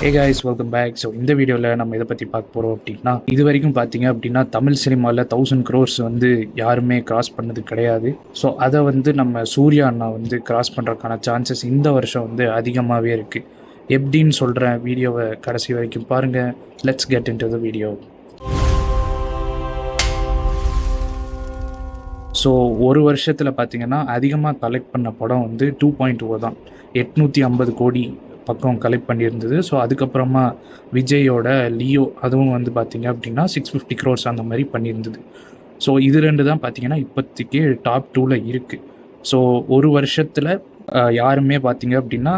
ஹே guys, welcome back. So இந்த வீடியோவில் நம்ம இதை பற்றி பார்க்க போகிறோம் அப்படின்னா, இது வரைக்கும் பார்த்தீங்க அப்படின்னா தமிழ் சினிமாவில் 1000 crores வந்து யாருமே கிராஸ் பண்ணது கிடையாது. ஸோ அதை வந்து நம்ம சூர்யா அண்ணா வந்து கிராஸ் பண்ணுறதுக்கான சான்சஸ் இந்த வருஷம் வந்து அதிகமாகவே இருக்குது. எப்படின்னு சொல்கிறேன், வீடியோவை கடைசி வரைக்கும் பாருங்கள். Let's get in to the video. So ஒரு வருஷத்தில் பார்த்தீங்கன்னா அதிகமாக கலெக்ட் பண்ண படம் வந்து 2.0 தான். 850 கோடி பக்கம் கலெக்ட் பண்ணியிருந்தது. ஸோ அதுக்கப்புறமா விஜயோட லியோ அதுவும் வந்து பார்த்திங்க அப்படின்னா 650 crores அந்த மாதிரி பண்ணியிருந்தது. ஸோ இது ரெண்டு தான் பார்த்திங்கன்னா இப்போதைக்கு டாப் 2ல் இருக்குது. ஸோ ஒரு வருஷத்தில் யாருமே பார்த்திங்க அப்படின்னா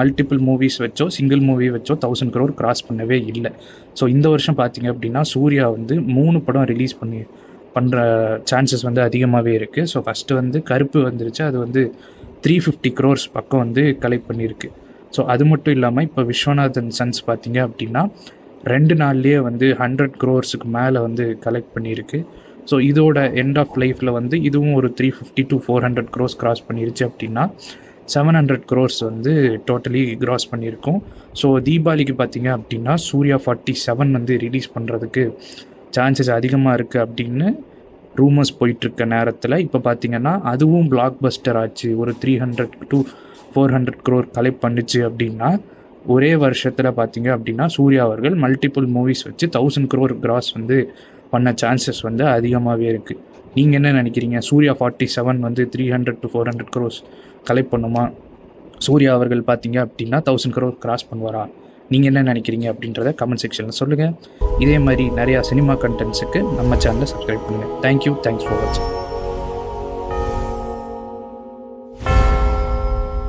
மல்டிபிள் மூவிஸ் வச்சோ சிங்கிள் மூவி வச்சோ 1000 crore கிராஸ் பண்ணவே இல்லை. ஸோ இந்த வருஷம் பார்த்திங்க அப்படின்னா சூர்யா வந்து 3 படம் ரிலீஸ் பண்ணுற சான்சஸ் வந்து அதிகமாகவே இருக்குது. ஸோ ஃபஸ்ட்டு வந்து கருப்பு வந்துருச்சு, அது வந்து 350 crores பக்கம் வந்து கலெக்ட் பண்ணியிருக்கு. ஸோ அது மட்டும் இல்லாமல் இப்போ விஸ்வநாதன் சன்ஸ் பார்த்திங்க அப்படின்னா 2 நாள்லேயே வந்து 100 crores மேலே வந்து கலெக்ட் பண்ணியிருக்கு. ஸோ இதோட எண்ட் ஆஃப் லைஃப்பில் வந்து இதுவும் ஒரு 350 to 400 crores கிராஸ் பண்ணிருச்சு அப்படின்னா 700 crores வந்து டோட்டலி கிராஸ் பண்ணியிருக்கோம். ஸோ தீபாவளிக்கு பார்த்திங்க அப்படின்னா சூர்யா 47 வந்து ரிலீஸ் பண்ணுறதுக்கு சான்சஸ் அதிகமாக இருக்குது அப்படின்னு ரூமர்ஸ் போயிட்டுருக்க நேரத்தில் இப்போ பார்த்திங்கன்னா அதுவும் பிளாக் பஸ்டர் ஆச்சு. ஒரு 300 to 400 crore கலெக்ட் பண்ணிச்சு அப்படின்னா ஒரே வருஷத்தில் பார்த்திங்க அப்படின்னா சூர்யா அவர்கள் மல்டிபிள் மூவிஸ் வச்சு 1000 crore கிராஸ் வந்து பண்ண சான்சஸ் வந்து அதிகமாகவே இருக்குது. நீங்கள் என்ன நினைக்கிறீங்க? சூர்யா 47 வந்து 300 to 400 crores கலெக்ட் பண்ணுமா? சூர்யா அவர்கள் பார்த்திங்க அப்படின்னா 1000 crore கிராஸ் பண்ணுவாரா? நீங்கள் என்ன நினைக்கிறீங்க அப்படின்றத கமெண்ட் செக்ஷனில் சொல்லுங்கள். இதே மாதிரி நிறையா சினிமா கண்டென்ட்ஸுக்கு நம்ம சேனலை சப்ஸ்கிரைப் பண்ணுங்கள். தேங்க்யூ, தேங்க்ஸ் ஃபார் வாட்சிங்.